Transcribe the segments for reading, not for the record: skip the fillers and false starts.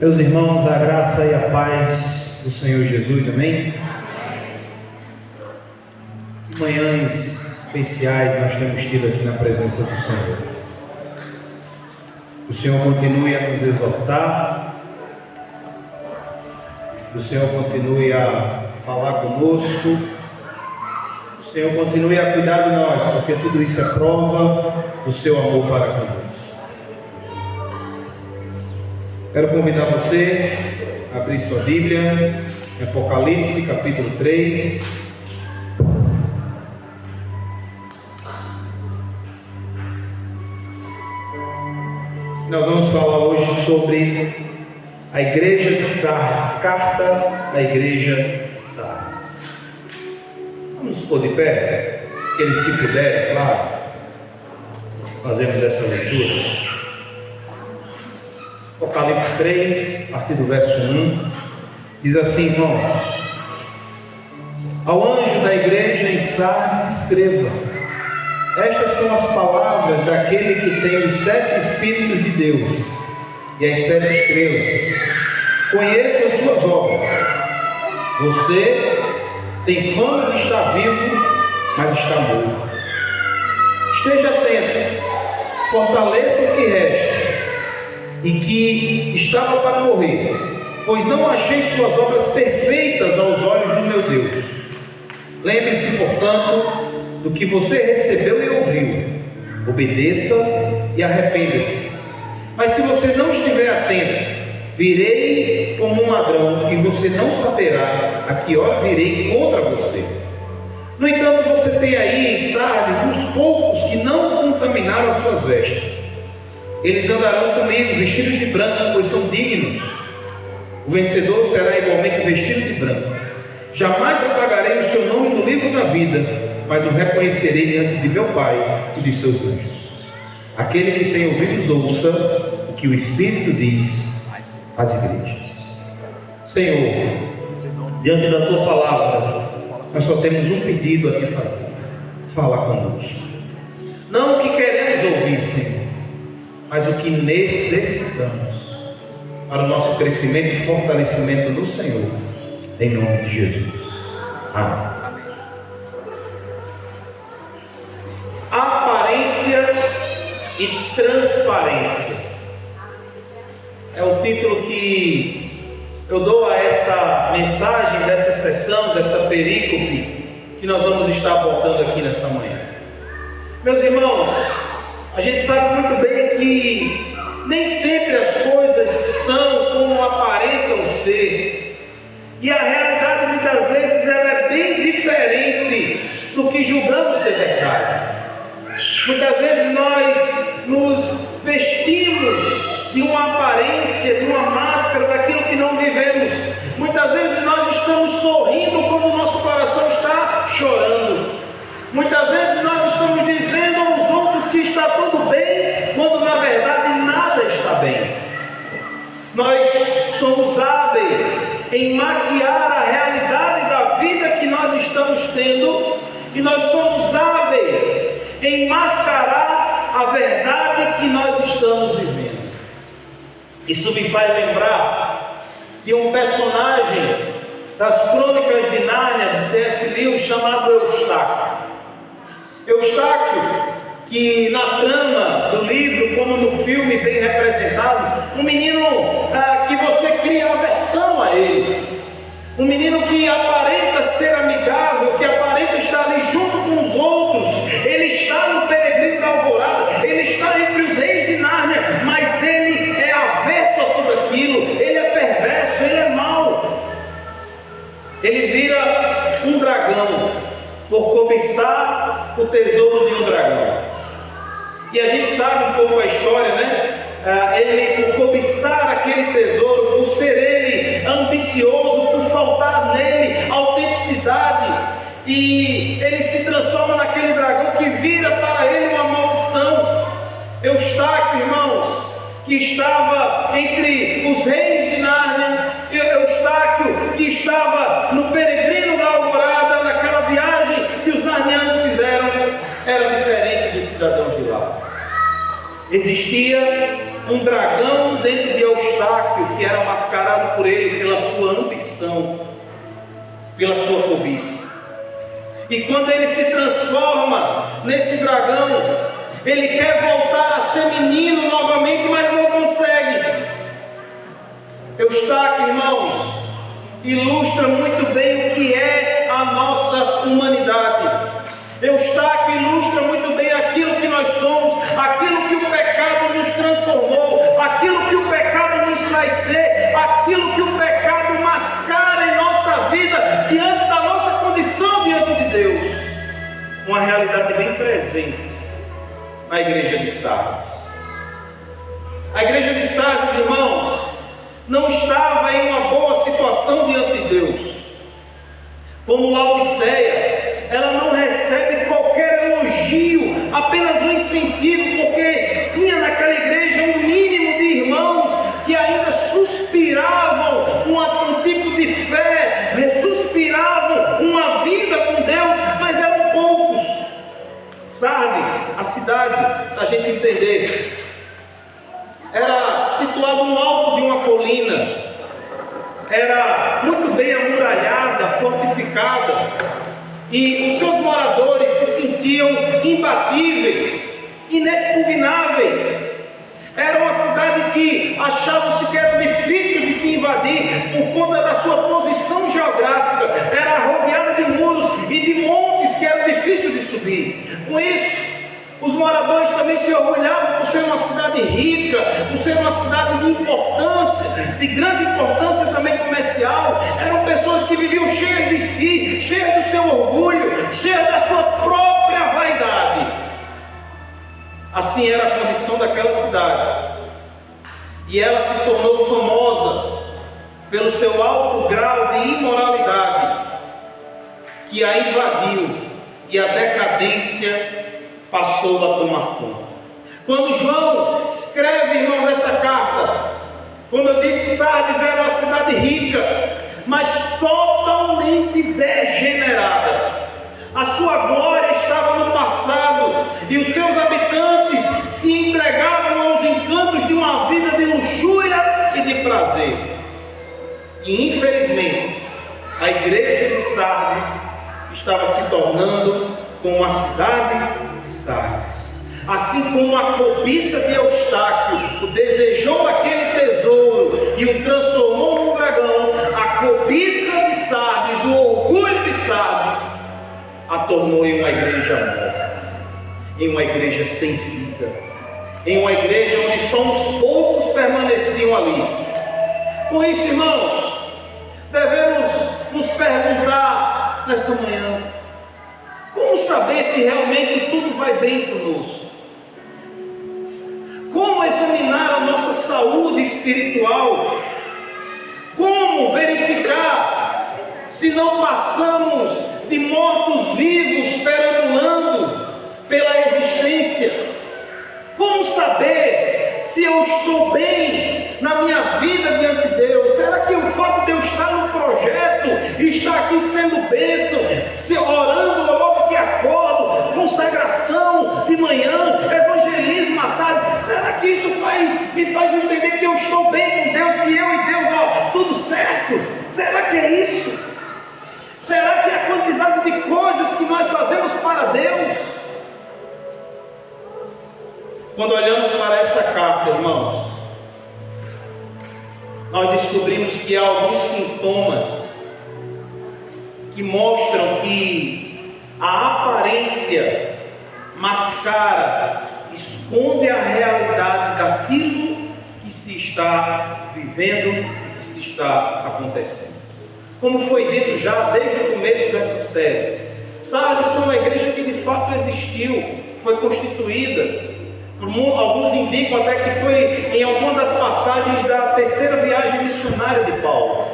Meus irmãos, a graça e a paz do Senhor Jesus, amém? Que manhãs especiais nós temos tido aqui na presença do Senhor. O Senhor continue a nos exortar, o Senhor continue a falar conosco, o Senhor continue a cuidar de nós, porque tudo isso é prova do seu amor para conosco. Quero convidar você a abrir sua Bíblia em Apocalipse capítulo 3. Nós vamos falar hoje sobre a igreja de Sardes, carta da igreja de Sardes. Vamos pôr de pé, aqueles que puderem, claro, fazemos essa leitura. Apocalipse 3, a partir do verso 1, diz assim, irmãos: ao anjo da igreja em Sardes escreva: estas são as palavras daquele que tem os 7 Espíritos de Deus e as 7 estrelas. Conheço as suas obras. Você tem fama de estar vivo, mas está morto. Esteja atento, fortaleça o que resta e que estava para morrer, pois não achei suas obras perfeitas aos olhos do meu Deus. Lembre-se, portanto, do que você recebeu e ouviu. Obedeça e arrependa-se. Mas se você não estiver atento, virei como um ladrão e você não saberá a que hora virei contra você. No entanto, você tem aí em Sardes uns poucos que não contaminaram as suas vestes. Eles andarão comigo vestidos de branco, pois são dignos. O vencedor será igualmente vestido de branco. Jamais apagarei o seu nome no livro da vida, mas o reconhecerei diante de meu Pai e de seus anjos. Aquele que tem ouvidos, ouça o que o Espírito diz às igrejas. Senhor, diante da Tua palavra, nós só temos um pedido a Te fazer: fala conosco. Não o que queremos ouvir, Senhor, mas o que necessitamos para o nosso crescimento e fortalecimento no Senhor, em nome de Jesus. Amém. Aparência e transparência é o título que eu dou a essa mensagem, dessa sessão, dessa perícope que nós vamos estar abordando aqui nessa manhã. Meus irmãos, a gente sabe muito bem que nem sempre as coisas são como aparentam ser, e a realidade muitas vezes ela é bem diferente do que julgamos ser verdade. Muitas vezes nós nos vestimos de uma aparência, de uma máscara daquilo que não vivemos. Muitas vezes nós estamos sorrindo quando o nosso coração está chorando. Muitas vezes nós estamos dizendo aos outros que está tudo bem, quando na verdade nada está bem. Nós somos hábeis em maquiar a realidade da vida que nós estamos tendo, e nós somos hábeis em mascarar a verdade que nós estamos vivendo. Isso me faz lembrar de um personagem das Crônicas de Nárnia, de C.S. Lewis, chamado Eustáquio. Eustáquio, que na trama do livro, como no filme bem representado, um menino que você cria aversão a ele, um menino que aparenta ser amigável, que aparenta estar ali junto com os outros, ele está no peregrino da alvorada, ele está entre os reis de Nárnia, mas ele é avesso a tudo aquilo, ele é perverso, ele é mau, ele vira um dragão, por cobiçar o tesouro de um dragão. E a gente sabe um pouco a história, né? Ele, por cobiçar aquele tesouro, por ser ele ambicioso, por faltar nele autenticidade, e ele se transforma naquele dragão que vira para ele uma maldição. Eustáquio, irmãos, que estava entre os reis de Nárnia, Eustáquio, que estava no peregrino da alvorada, naquela viagem que os narnianos fizeram, era diferente dos cidadãos de lá. Existia um dragão dentro de Eustáquio, que era mascarado por ele pela sua ambição, pela sua cobiça. E quando ele se transforma nesse dragão, ele quer voltar a ser menino novamente, mas não consegue. Eustáquio, irmãos, ilustra muito bem o que é a nossa humanidade. Eustáquio ilustra muito bem aquilo que nós somos, aquilo que o pecado nos transformou, aquilo que o pecado nos faz ser, aquilo que o pecado mascara em nossa vida, diante da nossa condição diante de Deus. Uma realidade bem presente na igreja de Sardes. A igreja de Sardes, irmãos, não estava em uma boa situação diante de Deus. Como Laodiceia, ela não recebe qualquer elogio, apenas um incentivo, porque tinha naquela igreja um mínimo de irmãos que ainda suspiravam um tipo de fé, suspiravam uma vida com Deus, mas eram poucos. Sardes, a cidade, para a gente entender, era situado no alto de uma colina, era muito bem amuralhada, fortificada, e os seus moradores se sentiam imbatíveis, inexpugnáveis. Era uma cidade que achavam-se que era difícil de se invadir por conta da sua posição geográfica, era rodeada de muros e de montes que era difícil de subir. Com isso, os moradores também se orgulhavam por ser uma cidade rica, por ser uma cidade de importância, de grande importância também comercial. Eram pessoas que viviam cheias de si, cheias do seu orgulho, cheias da sua própria vaidade. Assim era a condição daquela cidade. E ela se tornou famosa pelo seu alto grau de imoralidade, que a invadiu, e a decadência passou a tomar conta. Quando João escreve, irmãos, essa carta, como eu disse, Sardes era uma cidade rica, mas totalmente degenerada. A sua glória estava no passado, e os seus habitantes se entregavam aos encantos de uma vida de luxúria e de prazer. E infelizmente, a igreja de Sardes estava se tornando como a cidade de Sardes. Assim como a cobiça de Eustáquio desejou aquele tesouro e o transformou num dragão, a cobiça de Sardes, o orgulho de Sardes, a tornou em uma igreja morta, em uma igreja sem vida, em uma igreja onde só uns poucos permaneciam ali. Com isso, irmãos, devemos nos perguntar nessa manhã: como saber se realmente tudo vai bem conosco? Como examinar a nossa saúde espiritual? Como verificar se não passamos de mortos-vivos perambulando pela existência? Como saber se eu estou bem na minha vida diante de Deus? Será que o fato de eu estar no projeto e estar aqui sendo bênção, orando logo que acordo, consagração de manhã, evangelismo à tarde, será que isso me faz entender que eu estou bem com Deus, que eu e Deus, tudo certo? Será que é isso? Será que é a quantidade de coisas que nós fazemos para Deus? Quando olhamos para essa carta, irmãos, nós descobrimos que há alguns sintomas que mostram que a aparência mascara, esconde a realidade daquilo que se está vivendo e que se está acontecendo. Como foi dito já desde o começo dessa série, Sardes foi uma igreja que de fato existiu, foi constituída. Alguns indicam até que foi em alguma das passagens da terceira viagem missionária de Paulo.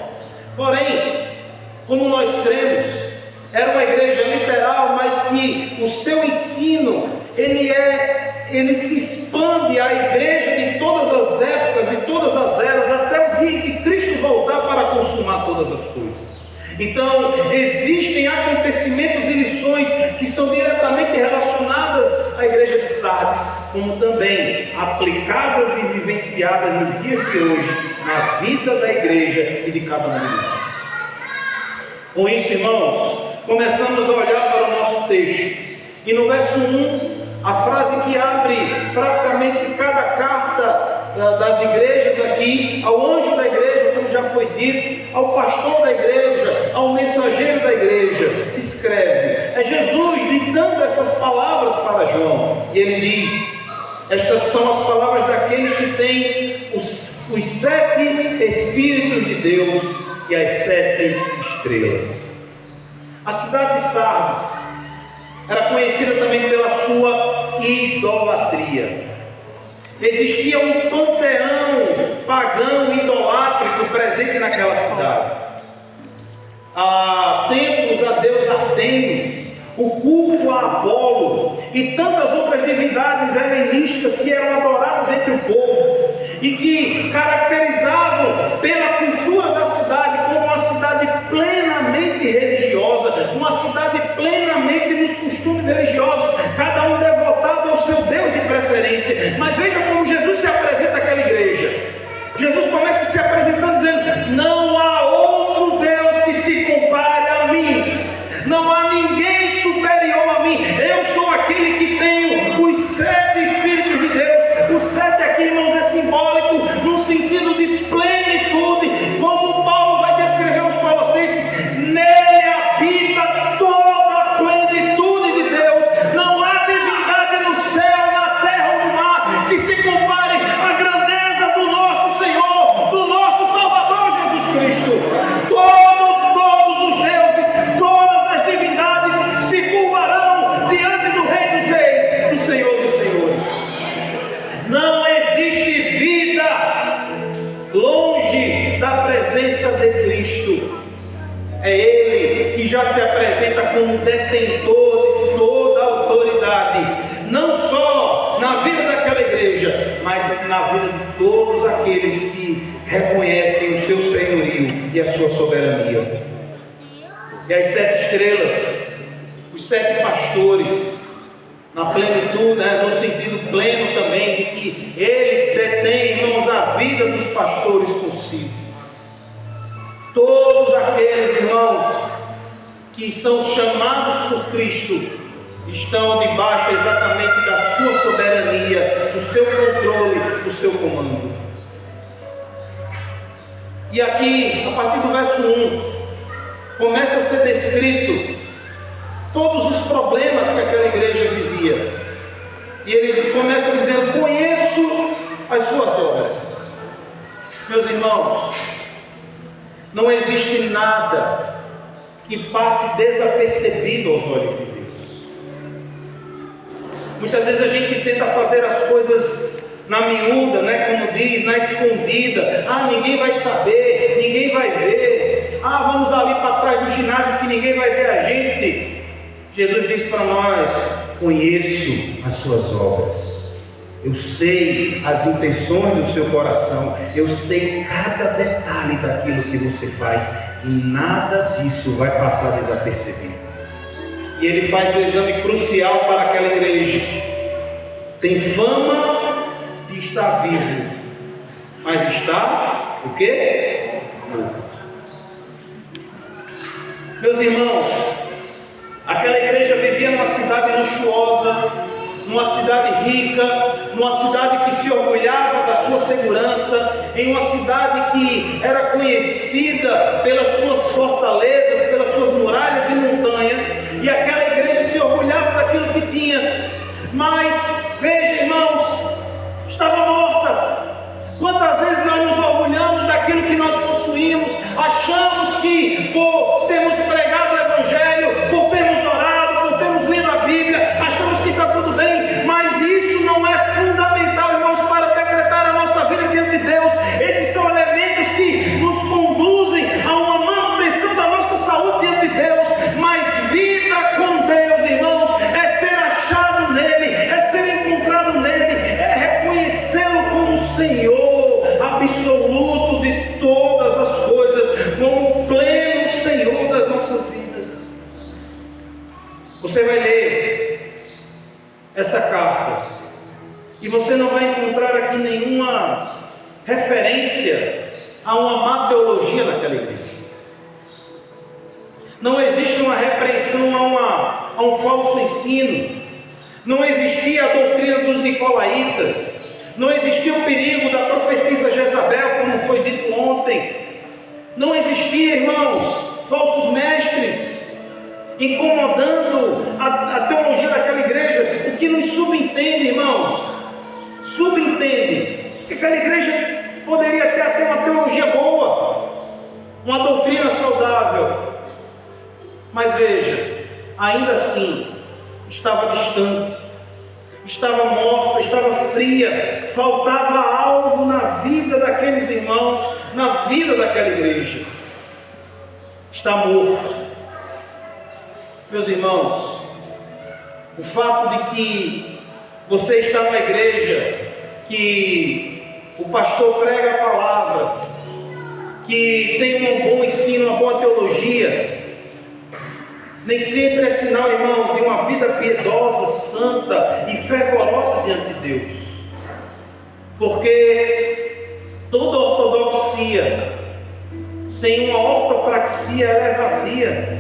Porém, como nós cremos, era uma igreja literal, mas que o seu ensino, ele se expande à igreja de todas as épocas, de todas as eras, até o dia em que Cristo voltar para consumar todas as coisas. Então, existem acontecimentos e lições que são diretamente relacionadas à igreja de Sardes, como também aplicadas e vivenciadas nos dias de hoje, na vida da igreja e de cada um de nós. Com isso, irmãos, começamos a olhar para o nosso texto. E no verso 1, a frase que abre praticamente cada carta das igrejas aqui, ao anjo da igreja, como já foi dito, ao pastor da igreja, ao mensageiro da igreja, escreve. É Jesus ditando essas palavras para João. E ele diz: estas são as palavras daqueles que têm os 7 Espíritos de Deus e as 7 estrelas. A cidade de Sardes era conhecida também pela sua idolatria. Existia um panteão pagão idolátrico presente naquela cidade. Há templos a deus Artemis, o culto a Apolo e tantas outras divindades helenísticas que eram adoradas entre o povo e que caracterizavam pela cultura da cidade como uma cidade plenamente religiosa, uma cidade plenamente dos costumes religiosos, cada um devotado ao seu Deus de preferência. Mas veja como Jesus se apresenta àquela igreja. Jesus começa se apresentando dizendo: não há outro Deus que se compare a mim, não há ninguém superior a mim. Eu sou aquele que tenho os 7 Espíritos de Deus. O 7 aqui, irmãos, é simbólico no sentido de plenitude, como Paulo vai descrever os Colossenses: nele habita toda a plenitude de Deus. Não há divindade no céu, na terra ou no mar que se compare à grandeza do nosso Senhor, do nosso Salvador Jesus Cristo. Todos os deuses, todas as divindades se curvarão diante do Rei dos Reis, do Senhor dos Senhores. Não existe vida longe da presença de Cristo. É Ele que já se apresenta como detentor de toda a autoridade, não só na vida daquela igreja, mas na vida de todos aqueles que reconhecem o seu senhorio e a sua soberania. E as 7 estrelas, os 7 pastores, na plenitude, no sentido pleno também, de que Ele detém, irmãos, a vida dos pastores consigo. Todos aqueles, irmãos, que são chamados por Cristo, estão debaixo exatamente da sua soberania, do seu controle, do seu comando. E aqui, a partir do verso 1, começa a ser descrito todos os problemas que aquela igreja vivia. E ele começa dizendo: conheço as suas obras. Meus irmãos, não existe nada que passe desapercebido aos olhos de Deus. Muitas vezes a gente tenta fazer as coisas na miúda, como diz, na escondida. Ninguém vai saber, ninguém vai ver. Vamos ali para trás do ginásio que ninguém vai ver a gente. Jesus diz para nós: conheço as suas obras. Eu sei as intenções do seu coração. Eu sei cada detalhe daquilo que você faz. E nada disso vai passar desapercebido. E ele faz um exame crucial para aquela igreja. Tem fama de estar vivo, mas está o quê? Morto. Meus irmãos, aquela igreja vivia numa cidade luxuosa, numa cidade rica, numa cidade que se orgulhava da sua segurança, em uma cidade que era conhecida pelas suas fortalezas, pelas suas muralhas e montanhas, e aquela igreja se orgulhava daquilo que tinha. Mas, veja, irmãos, estava morta. Quantas vezes nós nos orgulhamos daquilo que nós possuímos, achamos que por termos pregado o Evangelho, por termos orado, por termos lido a Bíblia, achamos que está tudo bem, mas isso não é fundamental, irmãos, para decretar a nossa vida diante de Deus. Esses são elementos que nos conduzem a uma manutenção da nossa saúde diante de Deus, mas vida com Deus, irmãos, é ser achado nele, é ser encontrado nele, é reconhecê-lo como Senhor absoluto de todas as coisas, como pleno Senhor da E você não vai encontrar aqui nenhuma referência a uma má teologia naquela igreja. Não existe uma repreensão a um falso ensino. Não existia a doutrina dos nicolaítas. Não existia o perigo da profetisa Jezabel, como foi dito ontem. Não existia, irmãos, falsos mestres incomodando a teologia daquela igreja. O que nos subentende, irmãos? Subentende que aquela igreja poderia ter até uma teologia boa, uma doutrina saudável. Mas veja, ainda assim, estava distante, estava morta, estava fria, faltava algo na vida daqueles irmãos, na vida daquela igreja. Está morto. Meus irmãos, o fato de que você está numa igreja que o pastor prega a palavra, que tem um bom ensino, uma boa teologia, nem sempre é sinal, irmãos, de uma vida piedosa, santa e fervorosa diante de Deus. Porque toda ortodoxia sem uma ortopraxia ela é vazia.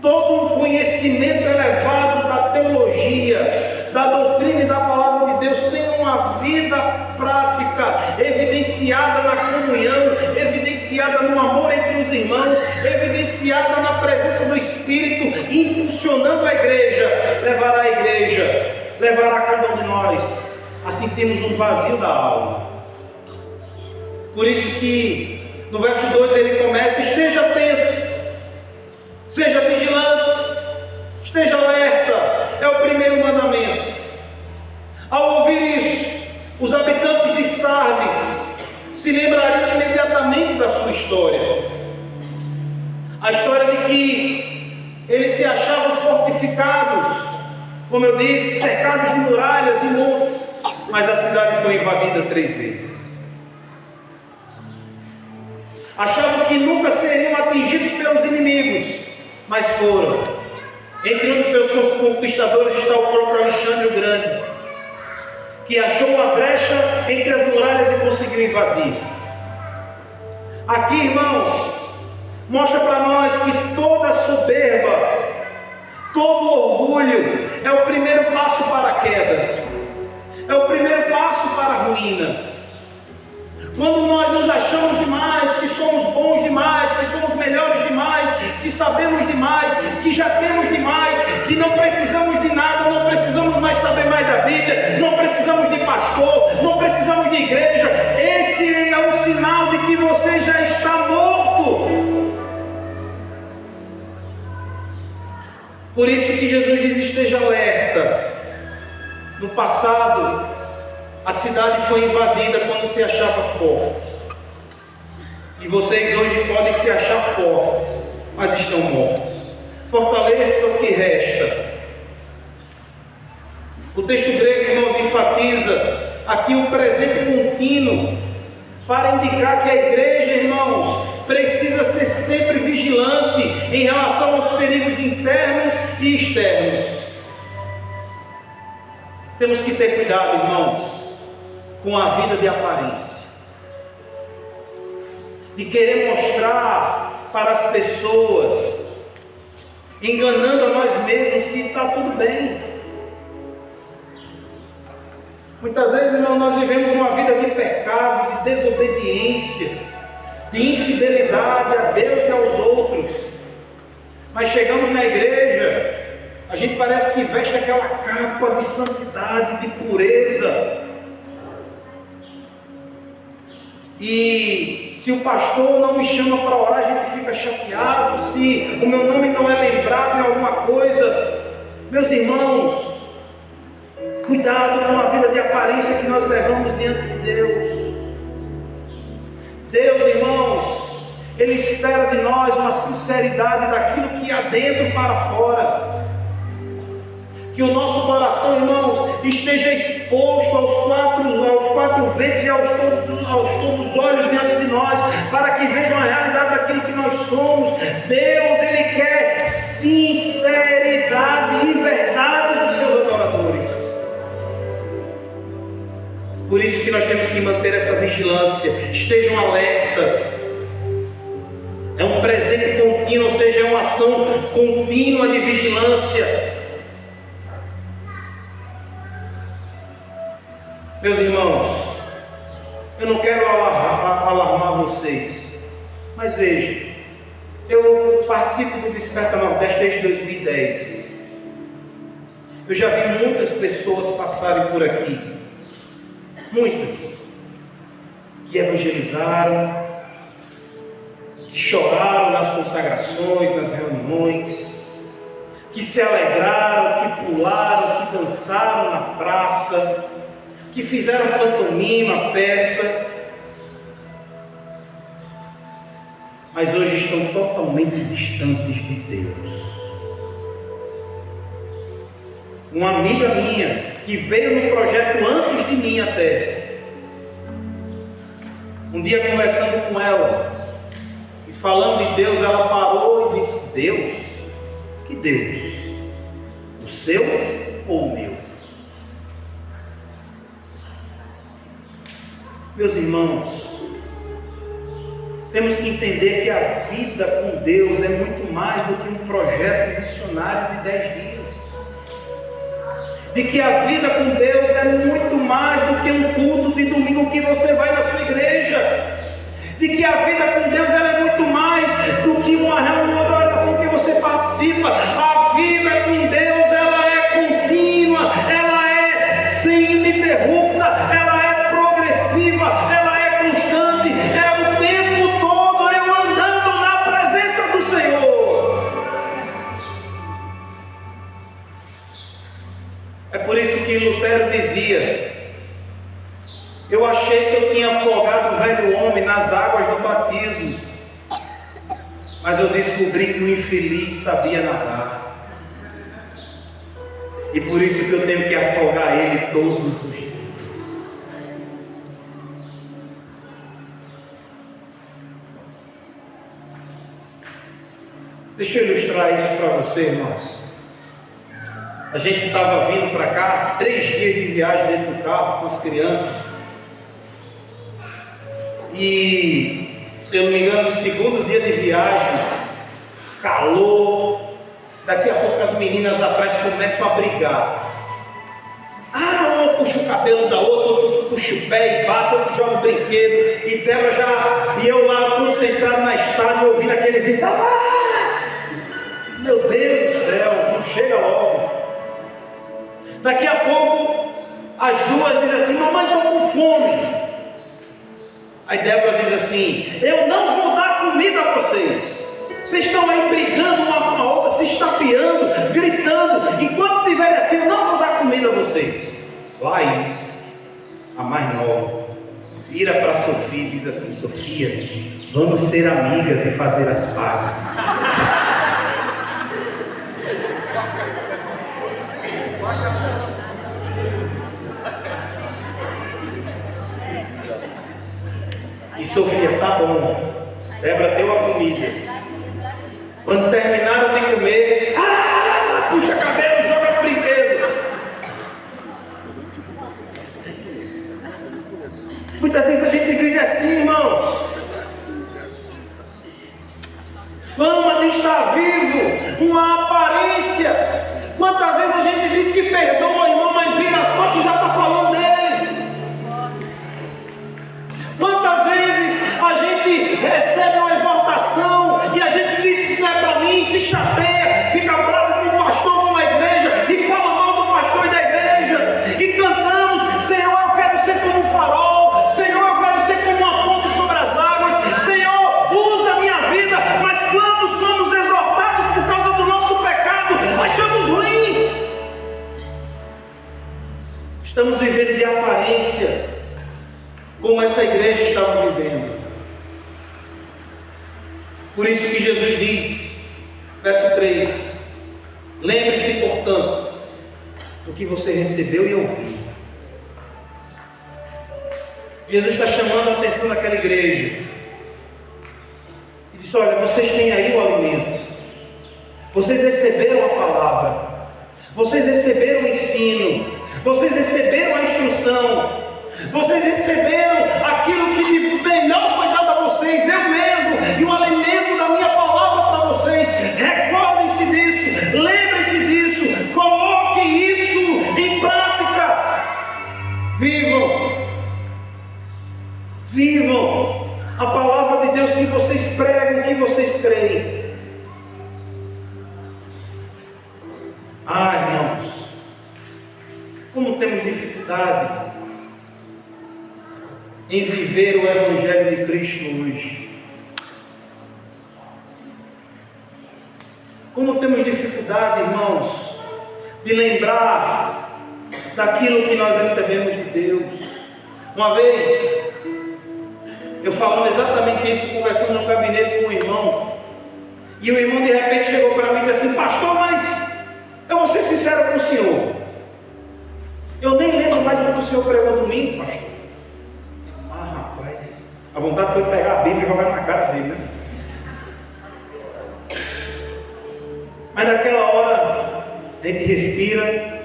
Todo um conhecimento elevado da teologia, da doutrina e da palavra de Deus, sem uma vida prática, evidenciada na comunhão, evidenciada no amor entre os irmãos, evidenciada na presença do Espírito, impulsionando a igreja, levará cada um de nós a sentirmos um vazio da alma. Por isso que no verso 2 ele começa: esteja atento, seja vigilante, esteja alerta. É o primeiro mandamento. Ao ouvir isso, os habitantes de Sardes se lembrariam imediatamente da sua história. A história de que eles se achavam fortificados, como eu disse, cercados de muralhas e montes, mas a cidade foi invadida 3 vezes. Achavam que nunca seriam atingidos pelos inimigos, mas foram. Entre um dos seus conquistadores está o próprio Alexandre o Grande, que achou uma brecha entre as muralhas e conseguiu invadir. Aqui, irmãos, mostra para nós que toda soberba, todo orgulho é o primeiro passo para a queda, é o primeiro passo para a ruína. Quando nós nos achamos demais, que somos bons demais, que somos melhores demais, que sabemos demais, que já temos demais, que não precisamos de nada, não precisamos mais saber mais da Bíblia, não precisamos de pastor, não precisamos de igreja, esse é o sinal de que você já está morto. Por isso que Jesus diz: esteja alerta. No passado, a cidade foi invadida quando se achava forte. E vocês hoje podem se achar fortes, mas estão mortos. Fortaleça o que resta. O texto grego, irmãos, enfatiza aqui o presente contínuo, para indicar que a igreja, irmãos, precisa ser sempre vigilante em relação aos perigos internos e externos. Temos que ter cuidado, irmãos, com a vida de aparência, de querer mostrar para as pessoas, enganando a nós mesmos, que está tudo bem. Muitas vezes, irmão, nós vivemos uma vida de pecado, de desobediência, de infidelidade a Deus e aos outros, mas chegamos na igreja, a gente parece que veste aquela capa de santidade, de pureza. E se o pastor não me chama para orar, a gente fica chateado. Se o meu nome não é lembrado em alguma coisa, meus irmãos, cuidado com a vida de aparência que nós levamos diante de Deus. Deus, irmãos, Ele espera de nós uma sinceridade daquilo que há dentro para fora. Que o nosso coração, irmãos, esteja exposto aos quatro ventos e aos todos os olhos diante de nós, para que vejam a realidade daquilo que nós somos. Deus, Ele quer sinceridade e verdade dos seus adoradores. nós temos que manter essa vigilância. Estejam alertas. É um presente contínuo, ou seja, é uma ação contínua de vigilância. Meus irmãos, eu não quero alarmar vocês, mas veja, eu participo do Desperta Nordeste desde 2010. Eu já vi muitas pessoas passarem por aqui, muitas, que evangelizaram, que choraram nas consagrações, nas reuniões, que se alegraram, que pularam, que dançaram na praça, que fizeram pantomima, peça, mas hoje estão totalmente distantes de Deus. Uma amiga minha, que veio no projeto antes de mim até, um dia conversando com ela, e falando de Deus, ela parou e disse: Deus? Que Deus? O seu ou o meu? Meus irmãos, temos que entender que a vida com Deus é muito mais do que um projeto missionário de 10 dias. De que a vida com Deus é muito mais do que um culto de domingo que você vai na sua igreja. De que a vida com Deus é muito mais do que uma reunião de oração que você participa. A vida com Deus, ela é contínua, ela é sem ininterrupta, ela é progressiva, ela é constante, é o tempo todo eu andando na presença do Senhor. É por isso que Lutero dizia: eu achei que eu tinha afogado o velho homem nas águas do batismo, mas eu descobri que o infeliz sabia nadar. E por isso que eu tenho que afogar ele todos os dias. Deixa eu ilustrar isso para você, irmãos. A gente estava vindo para cá, 3 dias de viagem dentro do carro com as crianças. E, se eu não me engano, no 2º dia de viagem, calor. Daqui a pouco as meninas atrás começam a brigar. Uma puxa o cabelo da outra, outro puxa o pé e bate, outro joga o brinquedo. E Débora já, e eu lá concentrado na estrada, ouvindo aqueles gritos. Meu Deus do céu, não chega logo. Daqui a pouco, as duas dizem assim: mamãe, estou com fome. Aí Débora diz assim: eu não vou dar comida a vocês. Vocês estão aí brigando uma com a outra, se estapeando, gritando. Enquanto estiverem assim, eu não vou dar comida a vocês. Laís, a mais nova, vira para Sofia e diz assim: Sofia, vamos ser amigas e fazer as pazes. E Sofia: tá bom. Débora deu a comida. Quando terminaram de comer, puxa cabelo, joga no brinquedo. Muitas vezes a gente vive assim, irmãos. Fama de estar vivo, uma aparência. Quantas vezes a gente diz que perdoa, irmão, mas vira as costas e já está falando dele. Quantas vezes a gente recebe uma exortação e a gente diz: isso não é para mim, se chateia, fica bravo com o pastor, com a igreja, e fala mal do pastor e da igreja, e cantamos: Senhor, eu quero ser como um farol, Senhor, eu quero ser como uma ponte sobre as águas, Senhor, usa a minha vida. Mas quando somos exortados por causa do nosso pecado, achamos ruim. Estamos vivendo de aparência, como essa igreja estava vivendo. Por isso que Jesus diz, verso 3: lembre-se, portanto, do que você recebeu e ouviu. Jesus está chamando a atenção daquela igreja e diz: olha, vocês têm aí o alimento, vocês receberam a palavra, vocês receberam o ensino, vocês receberam a instrução, Vocês receberam aquilo que de melhor foi dado a vocês, eu mesmo, e o alimento da minha palavra para vocês. Recordem-se disso, lembrem-se disso, coloquem isso em prática. Vivam a palavra de Deus que vocês pregam, que vocês creem. Irmãos, como temos dificuldade em viver o Evangelho de Cristo hoje. Como temos dificuldade, irmãos, de lembrar daquilo que nós recebemos de Deus. Uma vez, eu falando exatamente isso, conversando no gabinete com o irmão, e o irmão de repente chegou para mim e disse assim: pastor, mas eu vou ser sincero com o senhor, eu nem lembro mais do que o senhor pregou domingo, pastor. Rapaz, a vontade foi pegar a Bíblia e jogar na cara dele, né? Mas naquela hora, a gente respira,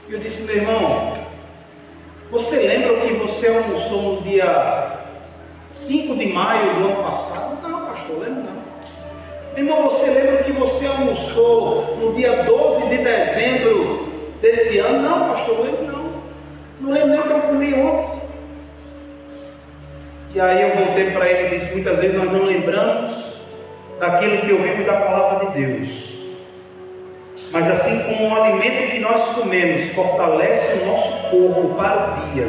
e eu disse: meu irmão, você lembra o que você almoçou no dia 5 de maio do ano passado? Não, pastor, lembro não. Irmão, você lembra que você almoçou no dia 12 de dezembro desse ano? Não, pastor, lembro não. Não lembro nem o que eu comi ontem. E aí eu voltei para ele e disse: muitas vezes nós não lembramos daquilo que ouvimos da palavra de Deus. Mas assim como o alimento que nós comemos fortalece o nosso corpo para o dia,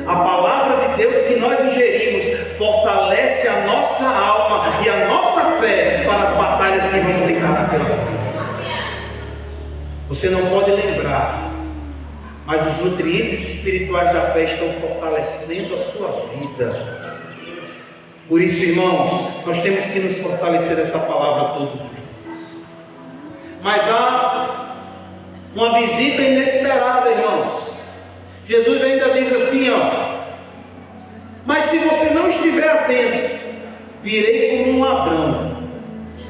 a palavra de Deus que nós ingerimos fortalece a nossa alma e a nossa fé para as batalhas que vamos encarar pela frente. Você não pode lembrar, mas os nutrientes espirituais da fé estão fortalecendo a sua vida. Por isso, irmãos, nós temos que nos fortalecer dessa palavra todos os dias. Mas há uma visita inesperada, irmãos. Jesus ainda diz assim, mas se você não estiver atento, virei como um ladrão,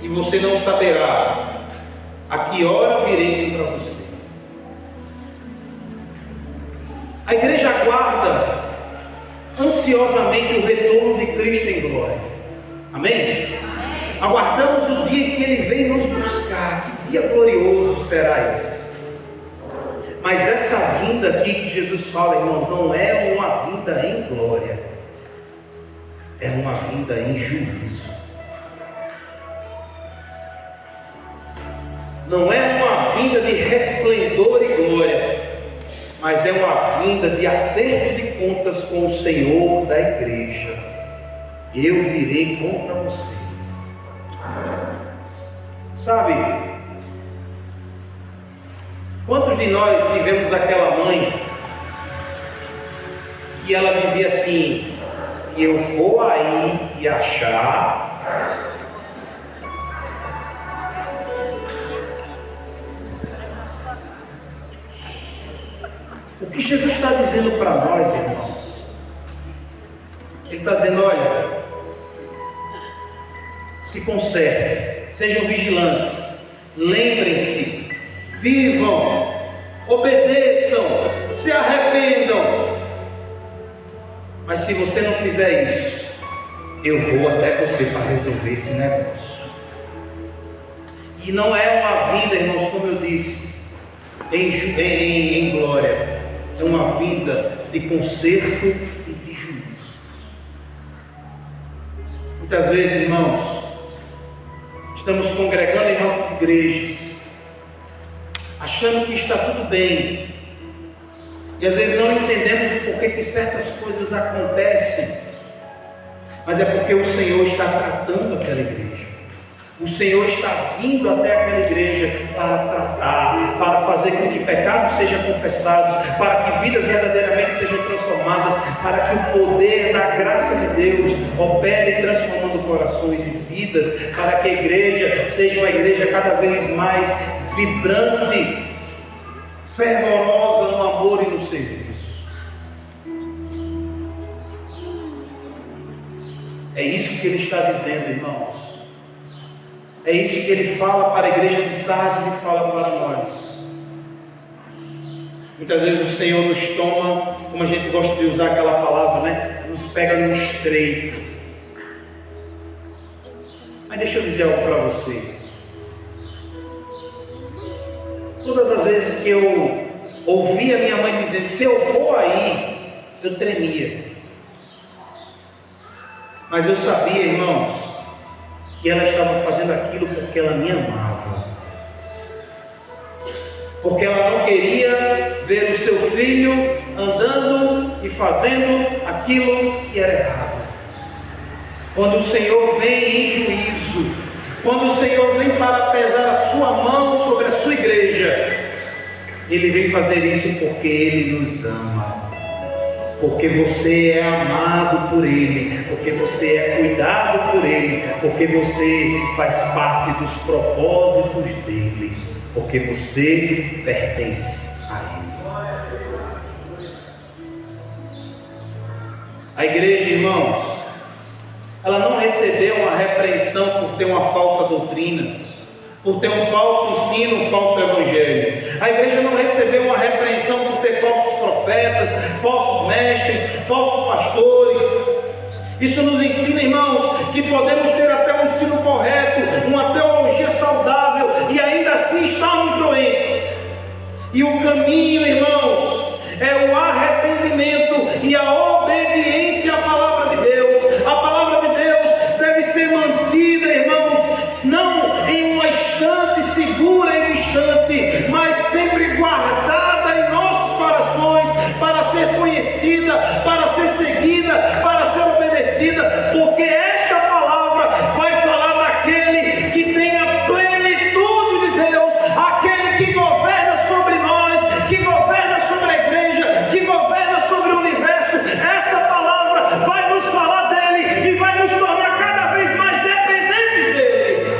e você não saberá a que hora virei contra você. A igreja aguarda ansiosamente o retorno de Cristo em glória. Amém? Aguardamos o dia em que Ele vem nos buscar. Que dia glorioso será esse? Mas essa vinda aqui que Jesus fala, irmão, não é uma vinda em glória, é uma vinda em juízo. Não é uma vinda de resplendor e glória, mas é uma vinda de acerto de contas com o Senhor da igreja. Eu virei contra você. Sabe, quantos de nós tivemos aquela mãe e ela dizia assim: se eu for aí e achar, o que Jesus está dizendo para nós, irmãos? Ele está dizendo: olha, se consertem, sejam vigilantes, lembrem-se, vivam, obedeçam, se arrependam. Mas se você não fizer isso, eu vou até você para resolver esse negócio. E não é uma vida, irmãos, como eu disse, em glória. É uma vida de conserto e de juízo. Muitas vezes, irmãos, estamos congregando em nossas igrejas, achando que está tudo bem, e às vezes não entendemos o porquê que certas coisas acontecem, mas é porque o Senhor está tratando aquela igreja. O Senhor está vindo até aquela igreja para tratar, para fazer com que pecados sejam confessados, para que vidas verdadeiramente sejam transformadas, para que o poder da graça de Deus opere transformando corações e vidas, para que a igreja seja uma igreja cada vez mais vibrante, fervorosa no amor e no serviço. É isso que ele está dizendo, irmãos. É isso que ele fala para a igreja de Sardes e fala para nós. Muitas vezes o Senhor nos toma, como a gente gosta de usar aquela palavra, né? Nos pega no estreito. Mas deixa eu dizer algo para você. Todas as vezes que eu ouvi a minha mãe dizendo, se eu for aí, eu tremia. Mas eu sabia, irmãos, que ela estava fazendo aquilo porque ela me amava. Porque ela não queria ver o seu filho andando e fazendo aquilo que era errado. Quando o Senhor vem em juízo, quando o Senhor vem para pesar a sua mão sobre a sua igreja, Ele vem fazer isso porque Ele nos ama. Porque você é amado por Ele, porque você é cuidado por Ele, porque você faz parte dos propósitos dEle, porque você pertence a Ele. A igreja, irmãos, ela não recebeu uma repreensão por ter uma falsa doutrina, por ter um falso ensino, um falso evangelho. A igreja não recebeu uma repreensão por ter falsos profetas, falsos mestres, falsos pastores. Isso nos ensina, irmãos, que podemos ter até um ensino correto, uma teologia saudável e ainda assim estarmos doentes. E o caminho, irmãos, é o arrependimento e a obediência à palavra de Deus. A palavra de Deus deve ser mantida, irmãos, não em uma estante segura e distante, mas sempre guardada em nossos corações, para ser conhecida, para ser seguida, para ser obedecida, porque esta palavra vai falar daquele que tem a plenitude de Deus, aquele que governa sobre nós, que governa sobre a igreja, que governa sobre o universo. Essa palavra vai nos falar dele e vai nos tornar cada vez mais dependentes dele.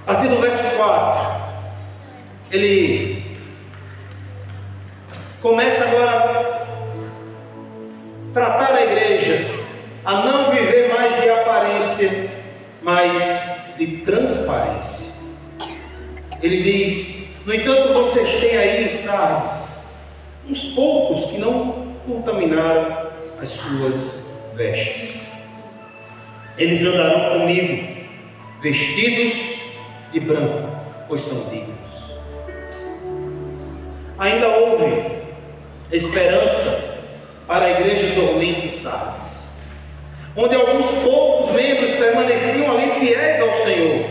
A partir do verso 4, ele começa agora a tratar a igreja a não viver mais de aparência, mas de transparência. Ele diz: no entanto, vocês têm aí em Sardes uns poucos que não contaminaram as suas vestes. Eles andarão comigo vestidos de branco, pois são dignos. Ainda houve esperança para a igreja dormente em Sardes, onde alguns poucos membros permaneciam ali fiéis ao Senhor.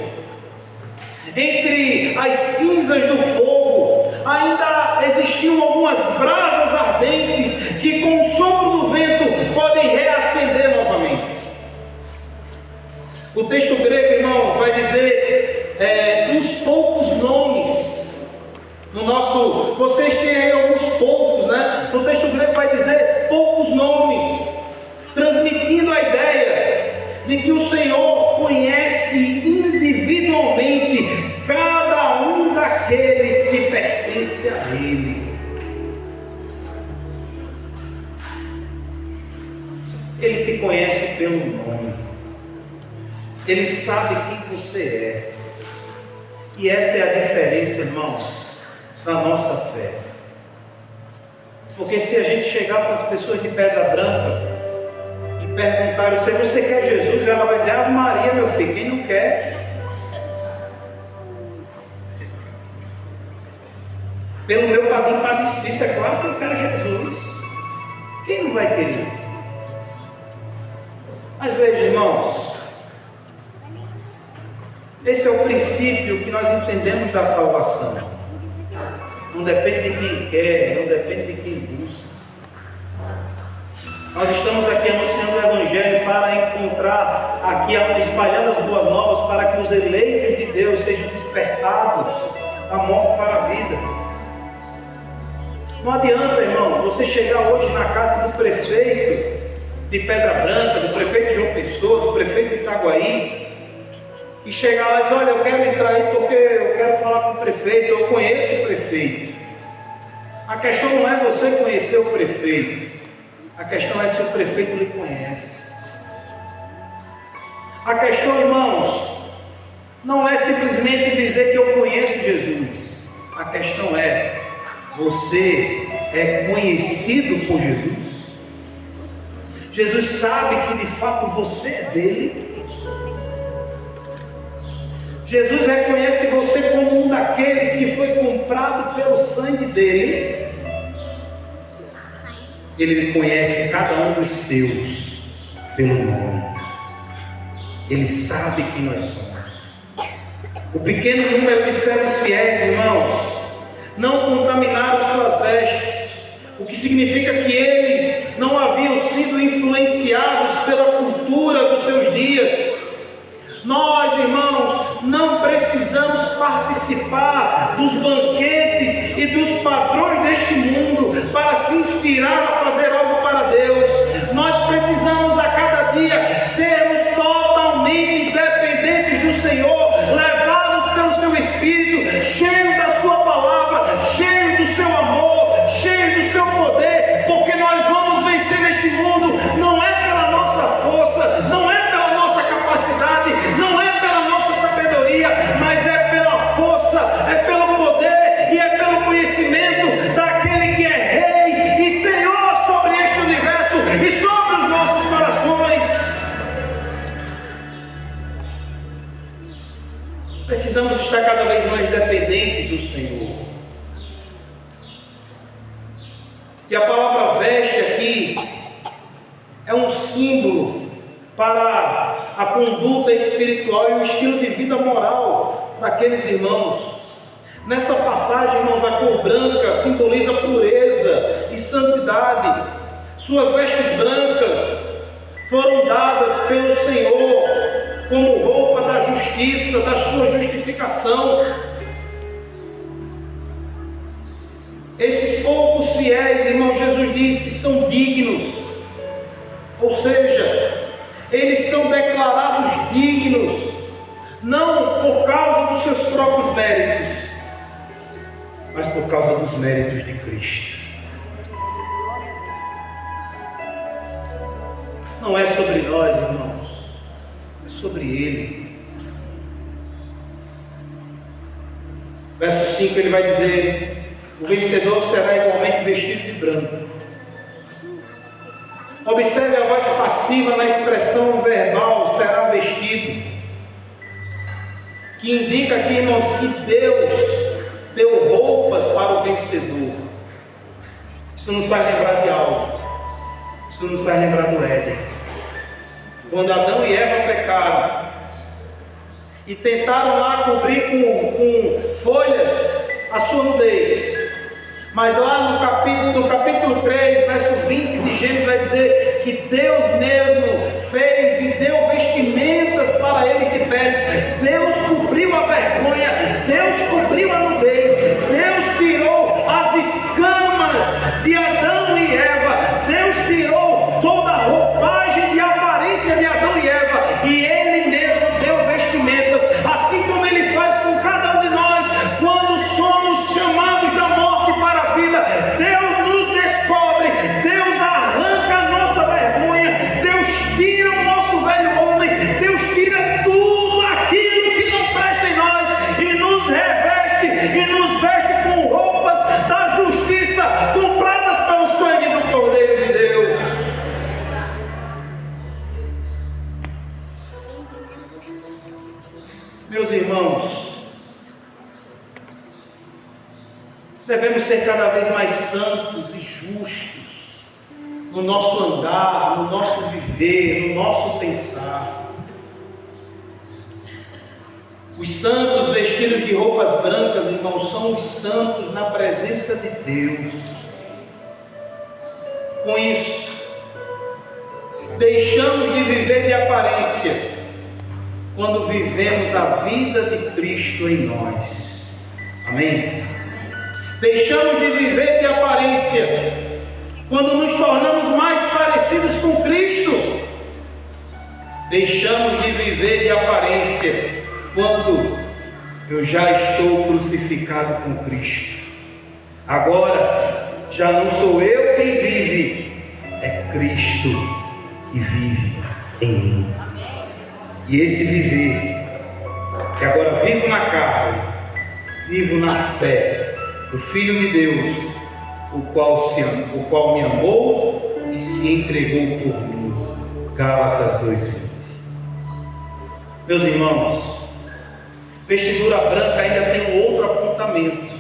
Entre as cinzas do fogo ainda existiam algumas brasas ardentes que com o sopro do vento podem reacender novamente. O texto grego, irmãos, vai dizer uns poucos nomes. No nosso, vocês têm aí alguns poucos, né? No texto grego vai dizer poucos nomes, transmitindo a ideia de que o Senhor conhece individualmente cada um daqueles que pertencem a Ele. Ele te conhece pelo nome. Ele sabe quem você é. E essa é a diferença, irmãos, da nossa fé. Porque se a gente chegar para as pessoas de Pedra Branca e perguntar, você quer Jesus? Ela vai dizer: Ave Maria, meu filho, quem não quer? Pelo meu padrinho padecício, é claro que eu quero Jesus. Quem não vai querer? Mas veja, irmãos, esse é o princípio que nós entendemos da salvação. Não depende de quem quer, não depende de quem busca. Nós estamos aqui anunciando o Evangelho para encontrar aqui, espalhando as boas novas, para que os eleitos de Deus sejam despertados da morte para a vida. Não adianta, irmão, você chegar hoje na casa do prefeito de Pedra Branca, do prefeito de João Pessoa, do prefeito de Itaguaí, e chegar lá e dizer: olha, eu quero entrar aí porque eu quero falar com o prefeito, eu conheço o prefeito. A questão não é você conhecer o prefeito, a questão é se o prefeito lhe conhece. A questão, irmãos, não é simplesmente dizer que eu conheço Jesus. A questão é: você é conhecido por Jesus? Jesus sabe que de fato você é dele? Jesus reconhece você como um daqueles que foi comprado pelo sangue dele? Ele conhece cada um dos seus pelo nome. Ele sabe quem nós somos. O pequeno número de servos fiéis, irmãos, não contaminaram suas vestes, o que significa que eles não haviam sido influenciados pela cultura dos seus dias. Nós, irmãos, não precisamos participar dos banquetes e dos padrões deste mundo para se inspirar a fazer algo para Deus. Nós precisamos a cada dia sermos totalmente dependentes do Senhor, levados pelo seu Espírito, cheios da sua palavra, cheios do seu amor, cheios do seu poder, porque nós vamos vencer neste mundo, não é pela nossa força, não é pela nossa capacidade, não é pela nossa sabedoria, mas é pela força, é pelo poder e é pelo conhecimento daquele que é Rei e Senhor sobre este universo e sobre os nossos corações. Precisamos estar cada vez mais dependentes do Senhor. E a palavra veste aqui é um símbolo para a conduta espiritual e o estilo de vida moral daqueles irmãos. Nessa passagem, irmãos, a cor branca simboliza pureza e santidade. Suas vestes brancas foram dadas pelo Senhor como roupa da justiça, da sua justificação. Esses poucos fiéis, irmão, Jesus disse, são dignos, ou seja, eles são declarados dignos, não por causa dos seus próprios méritos, mas por causa dos méritos de Cristo. Não é sobre nós, irmãos, é sobre Ele. Verso 5 ele vai dizer: o vencedor será igualmente vestido de branco. Observe a voz passiva na expressão verbal, será vestido, que indica aqui, irmãos, que Deus deu roupas para o vencedor. Isso nos faz lembrar de algo. Isso nos faz lembrar do Éden. Quando Adão e Eva pecaram e tentaram lá cobrir com folhas a sua nudez. Mas lá no capítulo 3, verso 20 de Gênesis, vai dizer que Deus mesmo fez e deu vestimentas para eles de peles. Deus cobriu a vergonha, Deus cobriu a nudez, Deus tirou as escamas de Adão e Eva, Deus tirou toda a roupagem de aparência de Adão e Eva, e Ele mesmo deu vestimentas, assim como Ele faz com cada um de nós, quando somos chamados da morte para a vida. Deus nos descobre, Deus arranca a nossa vergonha, Deus tira o nosso velho homem, Deus tira tudo aquilo que não presta em nós e nos reveste e nos veste com roupas da justiça compradas pelo sangue do Cordeiro de Deus. Meus irmãos, devemos ser cada vez mais santos e justos no nosso andar, no nosso viver, no nosso pensar. Os santos vestidos de roupas brancas, irmãos, são os santos na presença de Deus. Com isso, deixamos de viver de aparência quando vivemos a vida de Cristo em nós. Amém? Deixamos de viver de aparência quando nos tornamos mais parecidos com Cristo. Deixamos de viver de aparência quando eu já estou crucificado com Cristo. Agora já não sou eu quem vive, é Cristo que vive em mim. E esse viver que agora vivo na carne, vivo na fé do Filho de Deus, o qual me amou e se entregou por mim. Gálatas 2:20. Meus irmãos, vestidura branca ainda tem um outro apontamento.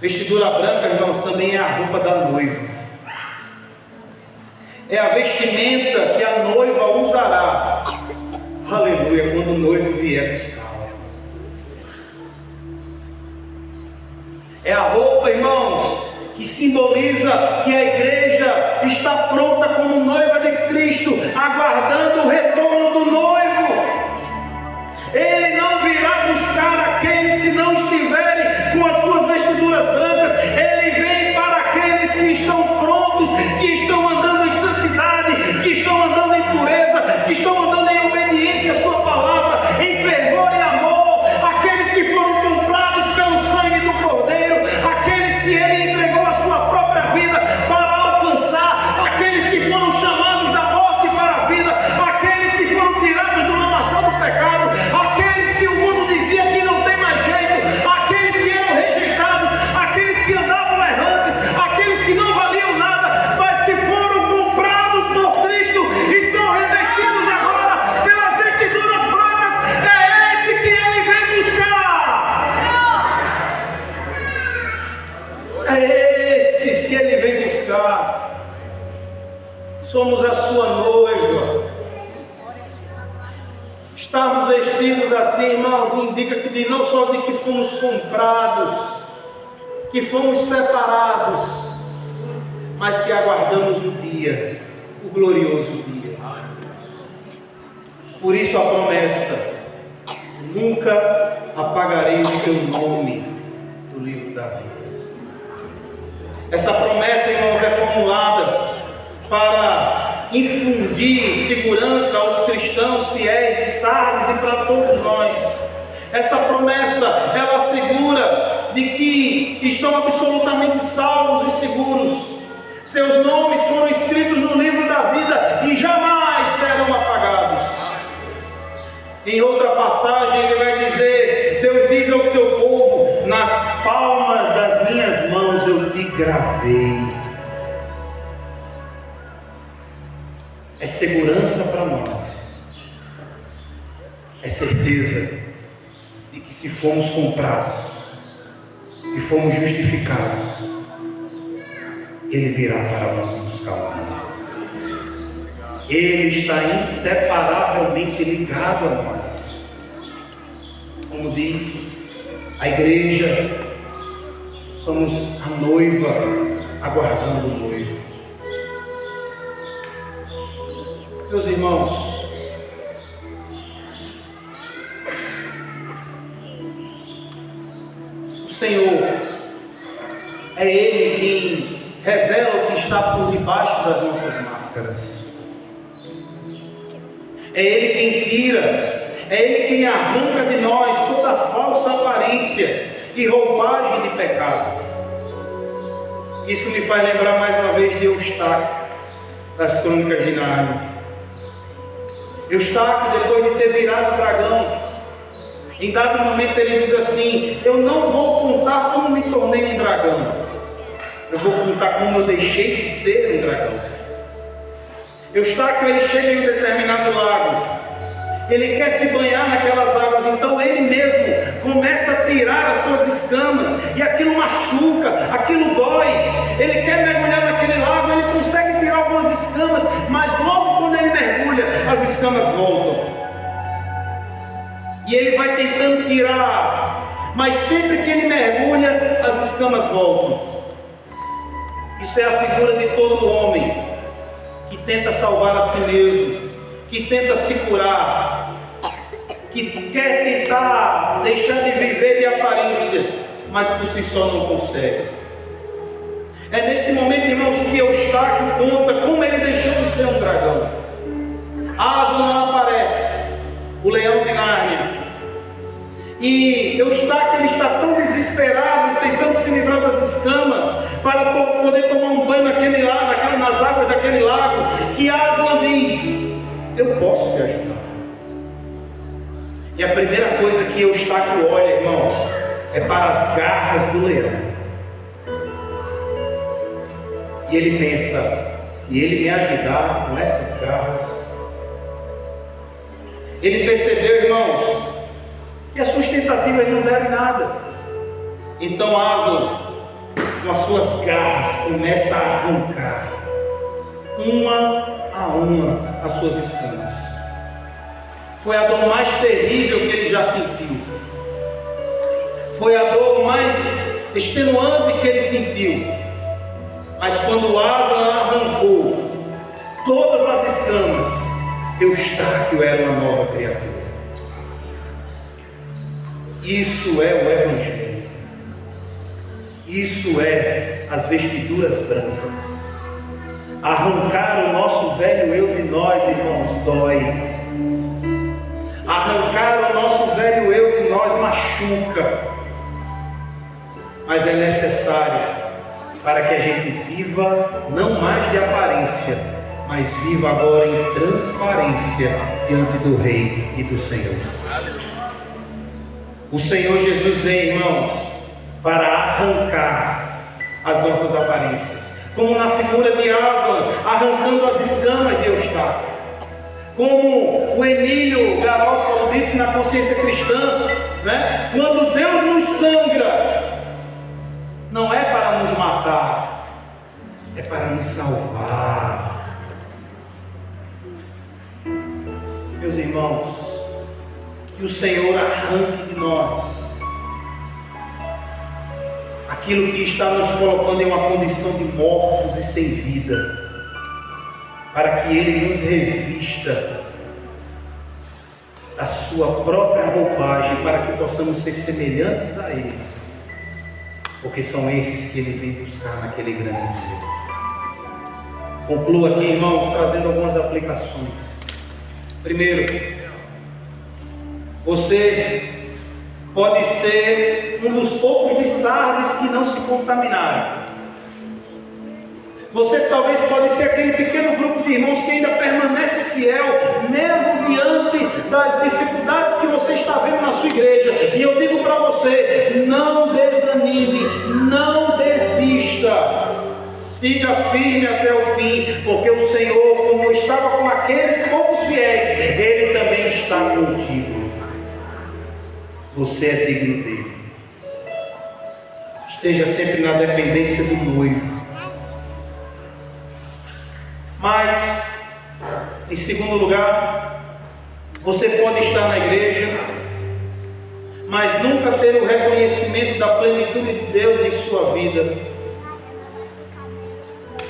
Vestidura branca, irmãos, também é a roupa da noiva. É a vestimenta que a noiva usará, aleluia, quando o noivo vier buscá-la. É a roupa, irmãos, que simboliza que a igreja está pronta como noiva de Cristo, aguardando o retorno do noivo. Ele não virá buscar aqueles que não estiverem com as suas vestiduras brancas. Ele vem para aqueles que estão prontos, que estão andando em santidade, que estão andando em pureza, que estão andando em obediência à sua palavra, em fervor e amor. Aqueles que foram comprados pelo sangue do Cordeiro, aqueles que ele entregou a sua própria vida para alcançar, aqueles que foram chamados da morte para a vida, aqueles que foram tirados do lamaçal do pecado, aqueles que o mundo dizia que não tem mais jeito, aqueles que eram rejeitados, aqueles que andavam errantes, aqueles que não valiam nada, mas que foram comprados por Cristo e são revestidos agora pelas vestiduras brancas. É esse que ele vem buscar. É esses que ele vem buscar. Somos a sua noiva. Estarmos vestidos assim, irmãos, indica que não só de que fomos comprados, que fomos separados, mas que aguardamos o dia, o glorioso dia. Por isso a promessa: nunca apagarei o seu nome do livro da vida. Essa promessa, irmãos, é formulada para infundir segurança aos cristãos fiéis de Sardes e para todos nós. Essa promessa, ela assegura de que estão absolutamente salvos e seguros. Seus nomes foram escritos no livro da vida e jamais serão apagados. Em outra passagem ele vai dizer, Deus diz ao seu povo: nas palmas das minhas mãos eu te gravei. É segurança para nós, é certeza de que se fomos comprados, se fomos justificados, Ele virá para nós buscar. Ele está inseparavelmente ligado a nós. Como diz a igreja, somos a noiva aguardando o noivo. Meus irmãos, o Senhor é Ele quem revela o que está por debaixo das nossas máscaras. É Ele quem tira, é Ele quem arranca de nós toda falsa aparência e roupagem de pecado. Isso me faz lembrar mais uma vez de Eustáquio, das Crônicas de Nárnia. Eustáquio, depois de ter virado dragão, em dado momento ele diz assim: eu não vou contar como me tornei um dragão, eu vou contar como eu deixei de ser um dragão. Eustáquio, ele chega em um determinado lago, ele quer se banhar naquelas águas, então ele mesmo começa a tirar as suas escamas, e aquilo machuca, aquilo dói. Ele quer mergulhar naquele lago, ele consegue tirar algumas escamas, mas logo quando ele mergulha, as escamas voltam. E ele vai tentando tirar, mas sempre que ele mergulha, as escamas voltam. Isso é a figura de todo homem que tenta salvar a si mesmo, que tenta se curar, que quer tentar deixar de viver de aparência, mas por si só não consegue. É nesse momento, irmãos, que Eustáquio conta como ele deixou de ser um dragão. Aslan aparece, o leão de Nárnia, e Eustáquio, ele está tão desesperado, tentando se livrar das escamas, para poder tomar um banho naquele lago, nas águas daquele lago, que Aslan diz: eu posso te ajudar. E a primeira coisa que Eustáquio olha, irmãos, é para as garras do leão. E ele pensa: se ele me ajudar com essas garras. Ele percebeu, irmãos, que as suas tentativas não deram em nada. Então Aslan, com as suas garras, começa a arrancar uma a uma as suas escamas. Foi a dor mais terrível que ele já sentiu. Foi a dor mais extenuante que ele sentiu. Mas quando Aslan arrancou todas as escamas, Eustáquio era uma nova criatura. Isso é o Evangelho. Isso é as vestiduras brancas. Arrancar o nosso velho eu de nós, irmãos, dói. Arrancar o nosso velho eu de nós machuca. Mas é necessário para que a gente viva não mais de aparência, mas viva agora em transparência diante do Rei e do Senhor. O Senhor Jesus vem, irmãos, para arrancar as nossas aparências, como na figura de Aslan, arrancando as escamas de Eustáquio, como o Emílio Garófalo disse na Consciência Cristã, né? Quando Deus nos sangra, não é para nos matar, é para nos salvar. Meus irmãos, que o Senhor arranque de nós aquilo que está nos colocando em uma condição de mortos e sem vida, para que Ele nos revista da sua própria roupagem, para que possamos ser semelhantes a Ele, porque são esses que Ele vem buscar naquele grande dia. Concluo aqui, irmãos, trazendo algumas aplicações. Primeiro, você pode ser um dos poucos de Sardes que não se contaminaram. Você talvez pode ser aquele pequeno grupo de irmãos que ainda permanece fiel, mesmo diante das dificuldades que você está vendo na sua igreja. E eu digo para você, não desanime, não desista. Siga firme até o fim, porque o Senhor, como estava com aqueles poucos fiéis, Ele também está contigo. Você é digno dele. Esteja sempre na dependência do noivo. Mas, em segundo lugar, você pode estar na igreja, mas nunca ter o reconhecimento da plenitude de Deus em sua vida.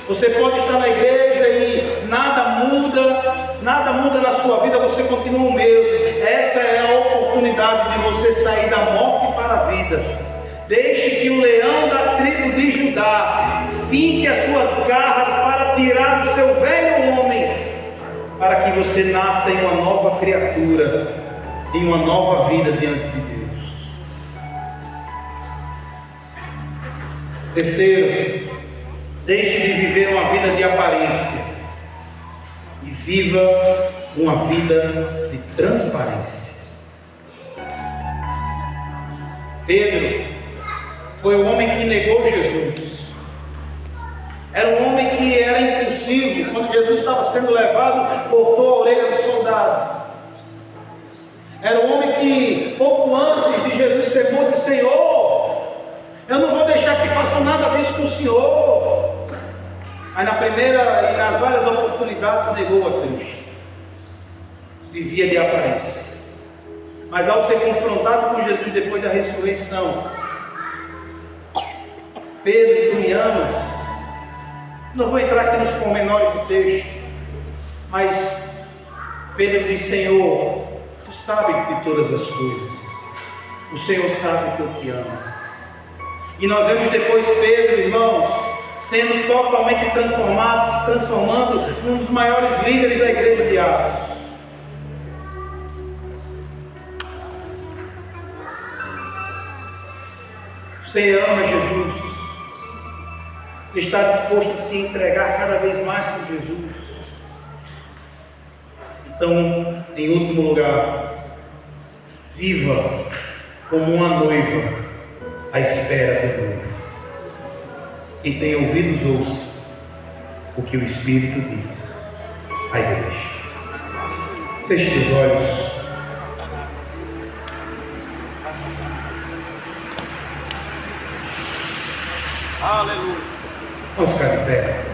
Você pode estar na igreja e nada muda na sua vida, você continua o mesmo. Essa é a oportunidade de você sair da morte para a vida. Deixe que o leão da tribo de Judá finque as suas garras para tirar o seu velho homem, para que você nasça em uma nova criatura, em uma nova vida diante de Deus. Terceiro, deixe de viver uma vida de aparência e viva uma vida de transparência. Pedro foi o homem que negou Jesus. Era um homem que era impulsivo. Quando Jesus estava sendo levado, cortou a orelha do soldado. Era um homem que, pouco antes de Jesus ser morto, disse: Senhor, eu não vou deixar que façam nada disso com o Senhor. Mas na primeira e nas várias oportunidades negou a Cristo. Vivia de aparência. Mas ao ser confrontado com Jesus depois da ressurreição, Pedro, tu me amas? Não vou entrar aqui nos pormenores do texto, mas Pedro diz: Senhor, tu sabes de todas as coisas. O Senhor sabe que eu te amo. E nós vemos depois Pedro, irmãos, sendo totalmente transformado, se transformando num dos maiores líderes da igreja de Atos. Você ama Jesus? Você está disposto a se entregar cada vez mais por Jesus? Então, em último lugar, Viva como uma noiva à espera do noivo. Quem tem ouvidos, ouça o que o Espírito diz à igreja. Feche os olhos. Aleluia. Vamos ficar de pé.